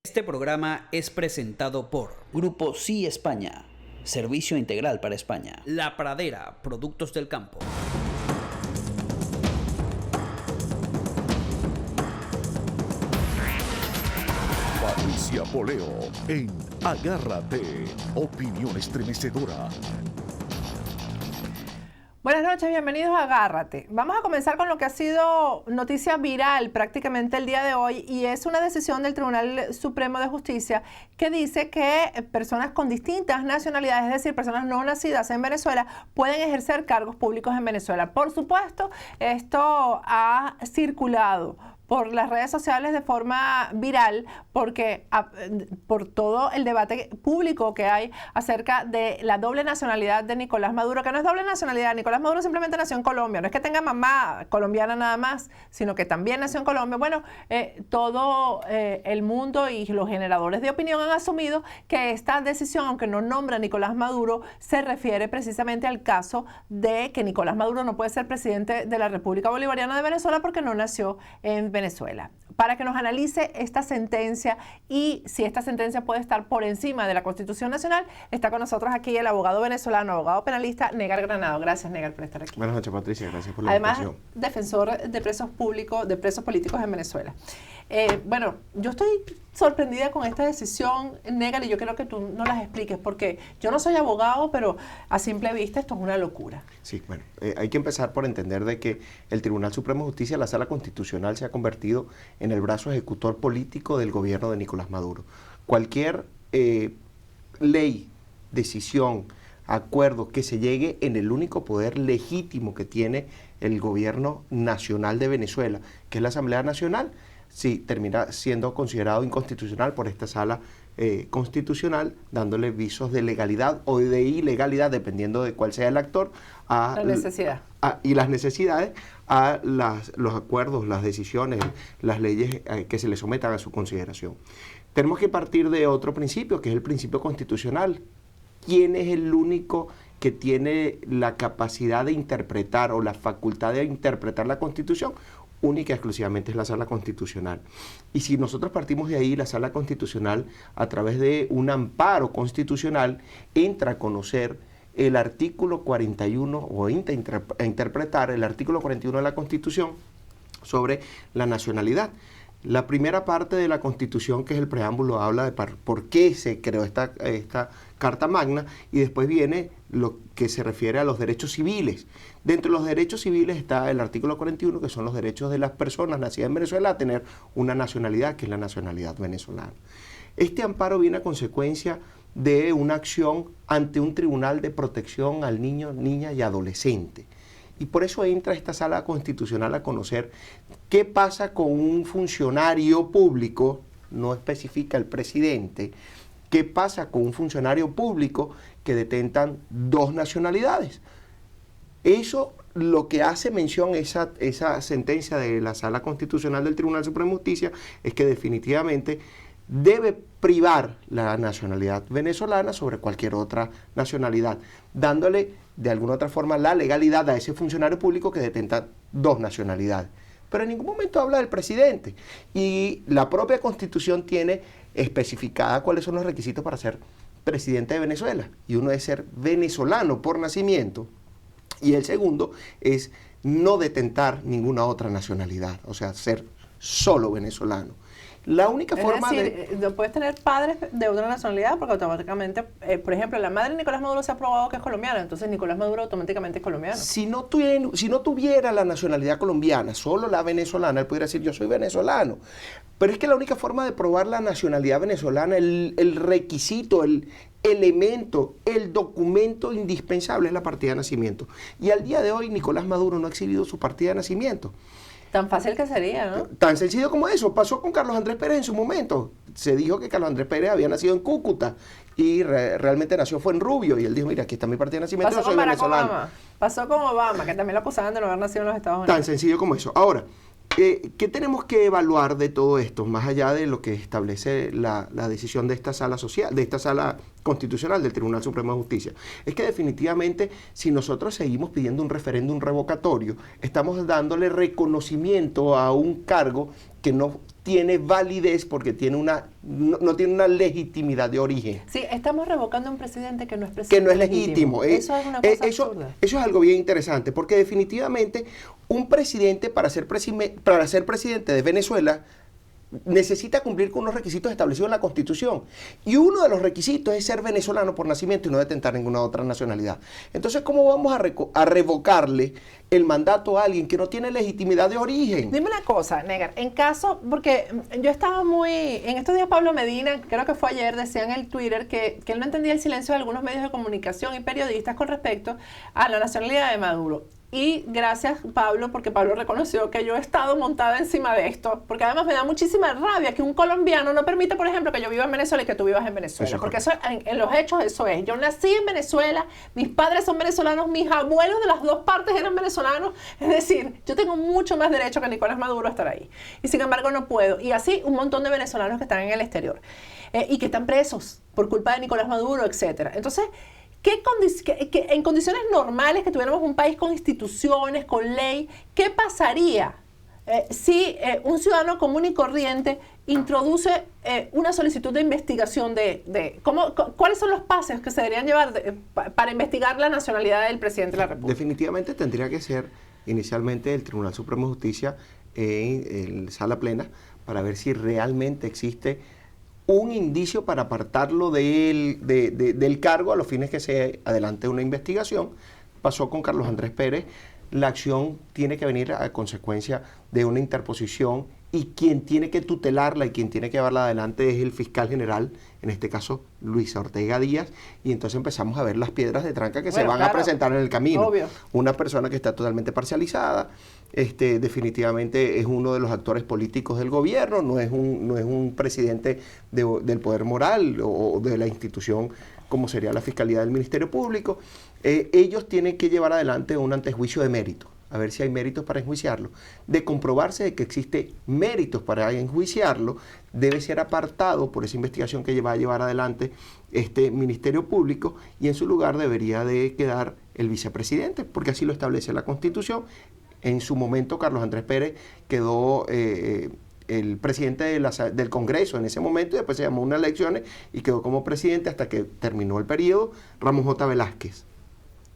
Este programa es presentado por Grupo Sí España, servicio integral para España. La Pradera, productos del campo. Patricia Poleo en Agárrate, opinión estremecedora. Buenas noches, bienvenidos a Agárrate. Vamos a comenzar con lo que ha sido noticia viral prácticamente el día de hoy y es una decisión del Tribunal Supremo de Justicia que dice que personas con distintas nacionalidades, es decir, personas no nacidas en Venezuela, pueden ejercer cargos públicos en Venezuela. Por supuesto, esto ha circulado por las redes sociales de forma viral, porque por todo el debate público que hay acerca de la doble nacionalidad de Nicolás Maduro, que no es doble nacionalidad. Nicolás Maduro simplemente nació en Colombia, no es que tenga mamá colombiana nada más, sino que también nació en Colombia. Bueno, todo el mundo y los generadores de opinión han asumido que esta decisión, aunque no nombra a Nicolás Maduro, se refiere precisamente al caso de que Nicolás Maduro no puede ser presidente de la República Bolivariana de Venezuela porque no nació en Venezuela. Para que nos analice esta sentencia y si esta sentencia puede estar por encima de la Constitución Nacional, está con nosotros aquí el abogado venezolano, abogado penalista, Negar Granado. Gracias, Negar, por estar aquí. Buenas noches, Patricia. Gracias por la invitación. Además, defensor de presos públicos, de presos políticos en Venezuela. Bueno, yo estoy sorprendida con esta decisión, Negar, y yo quiero que tú nos las expliques, porque yo no soy abogado, pero a simple vista esto es una locura. Sí, bueno, hay que empezar por entender de que el Tribunal Supremo de Justicia, la Sala Constitucional, se ha convertido en el brazo ejecutor político del gobierno de Nicolás Maduro. Cualquier ley, decisión, acuerdo que se llegue en el único poder legítimo que tiene el gobierno nacional de Venezuela, que es la Asamblea Nacional, sí, termina siendo considerado inconstitucional por esta sala constitucional, dándole visos de legalidad o de ilegalidad, dependiendo de cuál sea el actor, a la necesidad. Y las necesidades a los acuerdos, las decisiones, las leyes que se le sometan a su consideración. Tenemos que partir de otro principio, que es el principio constitucional. ¿Quién es el único que tiene la capacidad de interpretar o la facultad de interpretar la Constitución? Única y exclusivamente es la Sala Constitucional. Y si nosotros partimos de ahí, la Sala Constitucional, a través de un amparo constitucional, entra a conocer el artículo 41 o entra a interpretar el artículo 41 de la Constitución sobre la nacionalidad. La primera parte de la Constitución, que es el preámbulo, habla de por qué se creó esta Carta Magna, y después viene lo que se refiere a los derechos civiles. Dentro de los derechos civiles está el artículo 41, que son los derechos de las personas nacidas en Venezuela a tener una nacionalidad, que es la nacionalidad venezolana. Este amparo viene a consecuencia de una acción ante un tribunal de protección al niño, niña y adolescente. Y por eso entra esta sala constitucional a conocer qué pasa con un funcionario público, no especifica el presidente, qué pasa con un funcionario público que detentan dos nacionalidades. Eso lo que hace mención esa sentencia de la Sala Constitucional del Tribunal Supremo de Justicia es que definitivamente debe privar la nacionalidad venezolana sobre cualquier otra nacionalidad, dándole de alguna otra forma la legalidad a ese funcionario público que detenta dos nacionalidades. Pero en ningún momento habla del presidente. Y la propia Constitución tiene especificada cuáles son los requisitos para ser presidente de Venezuela. Y uno es ser venezolano por nacimiento. Y el segundo es no detentar ninguna otra nacionalidad, o sea, ser solo venezolano. La única forma no puedes tener padres de otra nacionalidad porque automáticamente, por ejemplo, la madre de Nicolás Maduro se ha probado que es colombiana, entonces Nicolás Maduro automáticamente es colombiano. Si no tuviera la nacionalidad colombiana, solo la venezolana, él pudiera decir yo soy venezolano. Pero es que la única forma de probar la nacionalidad venezolana, el requisito, el elemento, el documento indispensable es la partida de nacimiento. Y al día de hoy Nicolás Maduro no ha exhibido su partida de nacimiento. Tan fácil que sería, ¿no? Tan sencillo como eso. Pasó con Carlos Andrés Pérez en su momento. Se dijo que Carlos Andrés Pérez había nacido en Cúcuta y realmente fue en Rubio. Y él dijo, mira, aquí está mi partida de nacimiento, yo soy venezolano. Obama. Pasó con Obama, que también lo acusaban de no haber nacido en los Estados Unidos. Tan sencillo como eso. Ahora, ¿qué tenemos que evaluar de todo esto? Más allá de lo que establece la decisión de esta sala social, de esta sala constitucional del Tribunal Supremo de Justicia. Es que definitivamente, si nosotros seguimos pidiendo un referéndum revocatorio, estamos dándole reconocimiento a un cargo que no tiene validez porque tiene no tiene una legitimidad de origen. Sí, estamos revocando a un presidente que no es presidente. Que no es legítimo. Eso es una cosa absurda. Eso es algo bien interesante, porque definitivamente un presidente para ser presidente de Venezuela necesita cumplir con unos requisitos establecidos en la Constitución. Y uno de los requisitos es ser venezolano por nacimiento y no detentar ninguna otra nacionalidad. Entonces, ¿cómo vamos a revocarle el mandato a alguien que no tiene legitimidad de origen? Dime una cosa, Negar, en caso, porque yo estaba en estos días Pablo Medina, creo que fue ayer, decía en el Twitter que él no entendía el silencio de algunos medios de comunicación y periodistas con respecto a la nacionalidad de Maduro. Y gracias, Pablo, porque Pablo reconoció que yo he estado montada encima de esto, porque además me da muchísima rabia que un colombiano no permita, por ejemplo, que yo viva en Venezuela y que tú vivas en Venezuela, Eso porque eso, en los hechos eso es. Yo nací en Venezuela, mis padres son venezolanos, mis abuelos de las dos partes eran venezolanos, es decir, yo tengo mucho más derecho que Nicolás Maduro a estar ahí. Y sin embargo no puedo. Y así un montón de venezolanos que están en el exterior y que están presos por culpa de Nicolás Maduro, etcétera. Entonces, que en condiciones normales, que tuviéramos un país con instituciones, con ley, ¿qué pasaría si un ciudadano común y corriente introduce una solicitud de investigación cuáles son los pasos que se deberían llevar para investigar la nacionalidad del presidente de la República? Definitivamente tendría que ser inicialmente el Tribunal Supremo de Justicia en sala plena para ver si realmente existe un indicio para apartarlo del cargo a los fines que se adelante una investigación. Pasó con Carlos Andrés Pérez. La acción tiene que venir a consecuencia de una interposición y quien tiene que tutelarla y quien tiene que llevarla adelante es el fiscal general, en este caso Luis Ortega Díaz, y entonces empezamos a ver las piedras de tranca que se van a presentar en el camino. Obvio. Una persona que está totalmente parcializada, definitivamente es uno de los actores políticos del gobierno, no es un presidente del poder moral o de la institución como sería la Fiscalía del Ministerio Público. Ellos tienen que llevar adelante un antejuicio de mérito, a ver si hay méritos para enjuiciarlo. De comprobarse de que existe méritos para enjuiciarlo, debe ser apartado por esa investigación que va a llevar adelante este Ministerio Público y en su lugar debería de quedar el vicepresidente, porque así lo establece la Constitución. En su momento, Carlos Andrés Pérez quedó el presidente del Congreso en ese momento y después se llamó unas elecciones y quedó como presidente hasta que terminó el periodo Ramón J. Velázquez.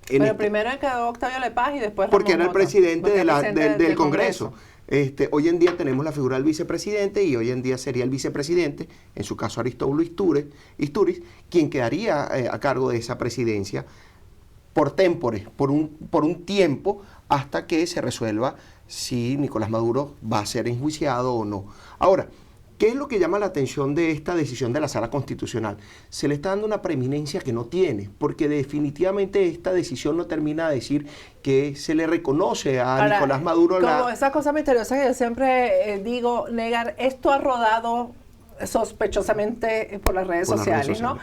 Pero primero quedó Octavio Lepaz y después porque Ramón era el presidente J. del Congreso. Hoy en día tenemos la figura del vicepresidente y hoy en día sería el vicepresidente, en su caso Aristóbulo Istúriz, quien quedaría a cargo de esa presidencia por témpore, por un tiempo, hasta que se resuelva si Nicolás Maduro va a ser enjuiciado o no. Ahora, ¿qué es lo que llama la atención de esta decisión de la Sala Constitucional? Se le está dando una preeminencia que no tiene, porque definitivamente esta decisión no termina de decir que se le reconoce a Nicolás Maduro como esas cosas misteriosas que yo siempre digo, Negar, esto ha rodado sospechosamente por las redes sociales, ¿no?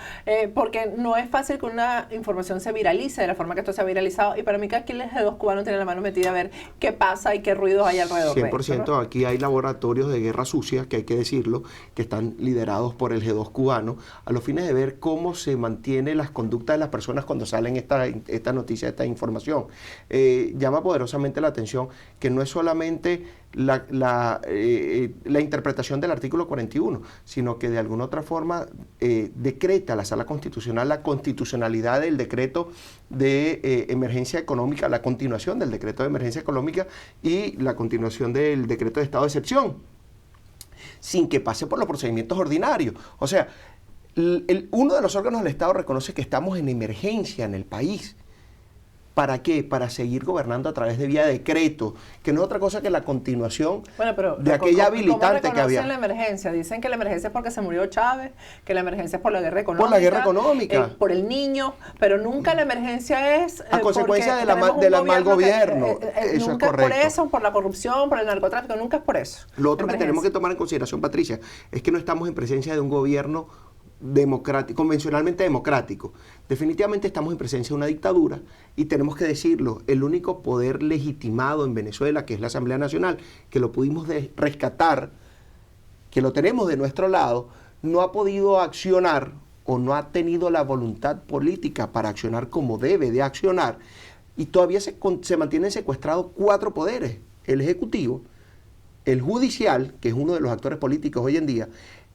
Porque no es fácil que una información se viralice de la forma que esto se ha viralizado, y para mí que aquí el G2 cubano tiene la mano metida a ver qué pasa y qué ruidos hay alrededor 100%, de esto, ¿no? Aquí hay laboratorios de guerra sucia, que hay que decirlo, que están liderados por el G2 cubano, a los fines de ver cómo se mantiene las conductas de las personas cuando salen esta noticia, esta información. Llama poderosamente la atención que no es solamente la interpretación del artículo 41, sino que de alguna otra forma decreta la Sala Constitucional la constitucionalidad del decreto de emergencia económica, la continuación del decreto de emergencia económica y la continuación del decreto de estado de excepción, sin que pase por los procedimientos ordinarios. O sea, uno de los órganos del Estado reconoce que estamos en emergencia en el país. ¿Para qué? Para seguir gobernando a través de vía de decreto, que no es otra cosa que la continuación de aquella habilitante que había. ¿Cómo reconocen la emergencia? Dicen que la emergencia es porque se murió Chávez, que la emergencia es por la guerra económica. Por la guerra económica. Por el niño, pero nunca la emergencia es a consecuencia del mal gobierno. Eso nunca es correcto. Por eso, por la corrupción, por el narcotráfico, nunca es por eso. Lo otro que tenemos que tomar en consideración, Patricia, es que no estamos en presencia de un gobierno democrático, convencionalmente democrático. Definitivamente estamos en presencia de una dictadura y tenemos que decirlo, el único poder legitimado en Venezuela, que es la Asamblea Nacional, que lo pudimos rescatar, que lo tenemos de nuestro lado, no ha podido accionar o no ha tenido la voluntad política para accionar como debe de accionar, y todavía se mantienen secuestrados 4 poderes: el Ejecutivo, el judicial, que es uno de los actores políticos hoy en día,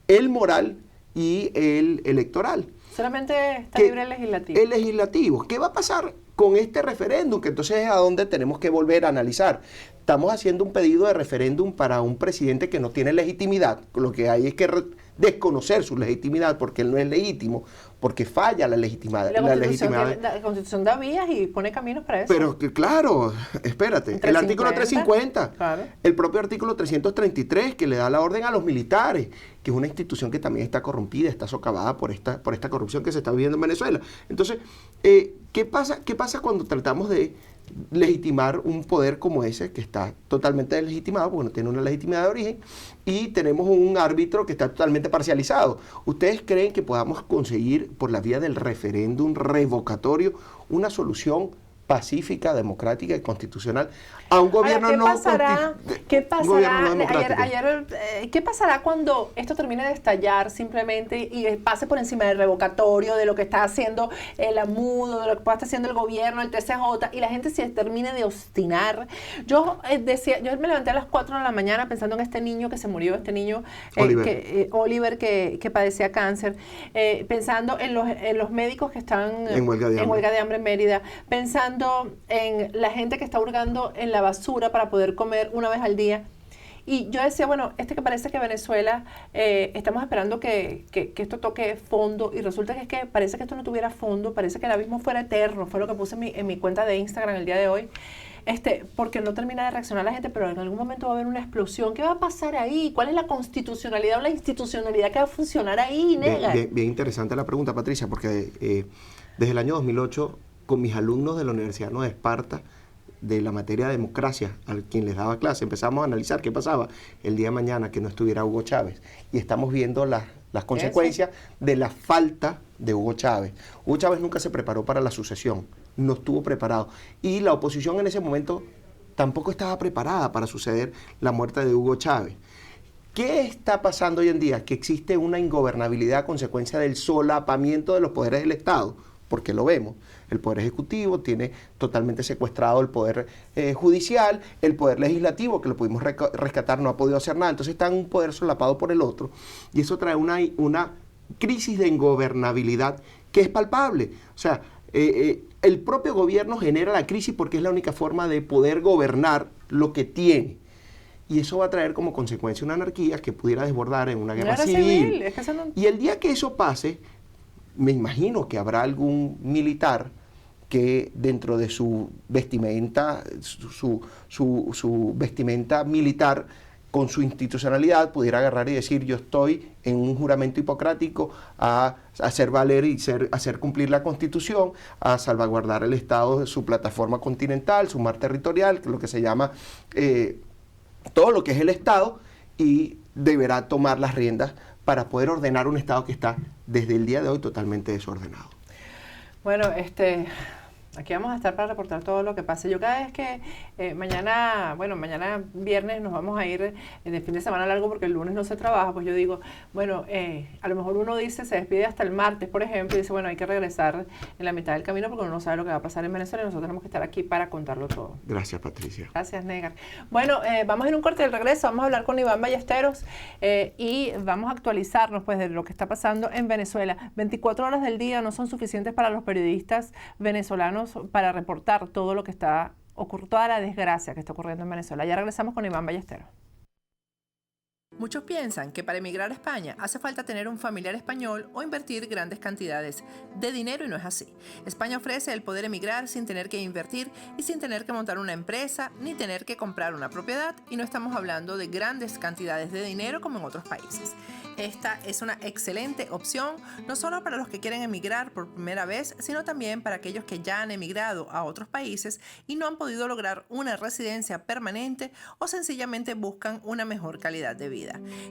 el moral y el electoral. Solamente está libre el legislativo. El legislativo. ¿Qué va a pasar con este referéndum? Que entonces es a donde tenemos que volver a analizar. Estamos haciendo un pedido de referéndum para un presidente que no tiene legitimidad. Lo que hay es que desconocer su legitimidad porque él no es legítimo, porque falla la legitimidad. La Constitución da vías y pone caminos para eso. Pero que, claro, espérate, el artículo 350, claro. El propio artículo 333 que le da la orden a los militares, que es una institución que también está corrompida, está socavada por esta corrupción que se está viviendo en Venezuela. Entonces, ¿qué pasa cuando tratamos de legitimar un poder como ese, que está totalmente deslegitimado, porque no tiene una legitimidad de origen, y tenemos un árbitro que está totalmente parcializado? ¿Ustedes creen que podamos conseguir, por la vía del referéndum revocatorio, una solución pacífica, democrática y constitucional a un gobierno ¿Qué pasará cuando esto termine de estallar simplemente y pase por encima del revocatorio, de lo que está haciendo el AMUD, de lo que está haciendo el gobierno, el TCJ, y la gente se termine de obstinar? Yo me levanté a las 4 de la mañana pensando en este niño que se murió, Oliver, que padecía cáncer, pensando en los médicos que están en huelga de hambre en Mérida, pensando en la gente que está hurgando en la basura para poder comer una vez al día. Y yo decía, bueno, que parece que Venezuela, estamos esperando que esto toque fondo, y resulta que parece que esto no tuviera fondo, parece que el abismo fuera eterno. Fue lo que puse en mi cuenta de Instagram el día de hoy, porque no termina de reaccionar la gente, pero en algún momento va a haber una explosión. ¿Qué va a pasar ahí? ¿Cuál es la constitucionalidad o la institucionalidad que va a funcionar ahí, nega? Bien interesante la pregunta, Patricia, porque desde el año 2008, con mis alumnos de la Universidad Nueva Esparta, de la materia de democracia, a quien les daba clase, empezamos a analizar qué pasaba el día de mañana que no estuviera Hugo Chávez. Y estamos viendo las consecuencias de la falta de Hugo Chávez. Hugo Chávez nunca se preparó para la sucesión, no estuvo preparado. Y la oposición en ese momento tampoco estaba preparada para suceder la muerte de Hugo Chávez. ¿Qué está pasando hoy en día? Que existe una ingobernabilidad a consecuencia del solapamiento de los poderes del Estado, porque lo vemos. El Poder Ejecutivo tiene totalmente secuestrado el Poder Judicial, el Poder Legislativo, que lo pudimos rescatar, no ha podido hacer nada. Entonces está un poder solapado por el otro, y eso trae una crisis de ingobernabilidad que es palpable. O sea, el propio gobierno genera la crisis porque es la única forma de poder gobernar lo que tiene. Y eso va a traer como consecuencia una anarquía que pudiera desbordar en una guerra civil. Y el día que eso pase, me imagino que habrá algún militar que dentro de su vestimenta, su vestimenta militar, con su institucionalidad, pudiera agarrar y decir: yo estoy en un juramento hipocrático a hacer valer y hacer cumplir la Constitución, a salvaguardar el Estado, su plataforma continental, su mar territorial, lo que se llama todo lo que es el Estado, y deberá tomar las riendas para poder ordenar un Estado que está desde el día de hoy totalmente desordenado. Bueno, aquí vamos a estar para reportar todo lo que pase. Yo cada vez que mañana viernes nos vamos a ir de fin de semana largo porque el lunes no se trabaja, pues yo digo, bueno, a lo mejor uno dice, se despide hasta el martes, por ejemplo, y dice, bueno, hay que regresar en la mitad del camino porque uno no sabe lo que va a pasar en Venezuela y nosotros tenemos que estar aquí para contarlo todo. Gracias, Patricia. Gracias, Negar. Bueno, vamos a ir un corte del regreso, vamos a hablar con Iván Ballesteros y vamos a actualizarnos pues de lo que está pasando en Venezuela. 24 horas del día no son suficientes para los periodistas venezolanos para reportar todo lo que está ocurriendo, toda la desgracia que está ocurriendo en Venezuela. Ya regresamos con Iván Ballesteros. Muchos piensan que para emigrar a España hace falta tener un familiar español o invertir grandes cantidades de dinero, y no es así. España ofrece el poder emigrar sin tener que invertir y sin tener que montar una empresa ni tener que comprar una propiedad, y no estamos hablando de grandes cantidades de dinero como en otros países. Esta es una excelente opción, no solo para los que quieren emigrar por primera vez, sino también para aquellos que ya han emigrado a otros países y no han podido lograr una residencia permanente o sencillamente buscan una mejor calidad de vida.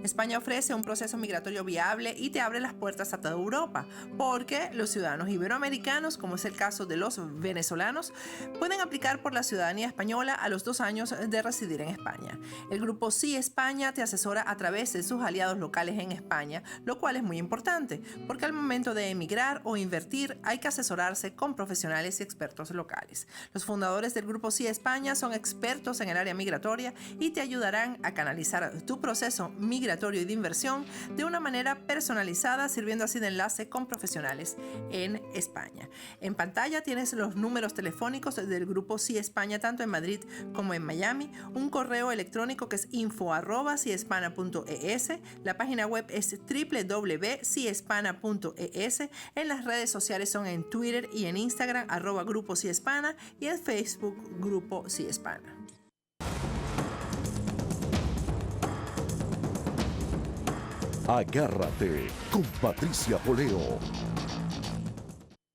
España ofrece un proceso migratorio viable y te abre las puertas a toda Europa, porque los ciudadanos iberoamericanos, como es el caso de los venezolanos, pueden aplicar por la ciudadanía española a los 2 años de residir en España. El grupo Sí España te asesora a través de sus aliados locales en en España, lo cual es muy importante, porque al momento de emigrar o invertir hay que asesorarse con profesionales y expertos locales. Los fundadores del Grupo Sí España son expertos en el área migratoria y te ayudarán a canalizar tu proceso migratorio y de inversión de una manera personalizada, sirviendo así de enlace con profesionales en España. En pantalla tienes los números telefónicos del Grupo Sí España, tanto en Madrid como en Miami, un correo electrónico que es info@siespana.es, la página web es www.siespana.es, en las redes sociales son en Twitter y en Instagram @Grupo Sí Hispana y en Facebook Grupo Sí Hispana. Agárrate con Patricia Poleo.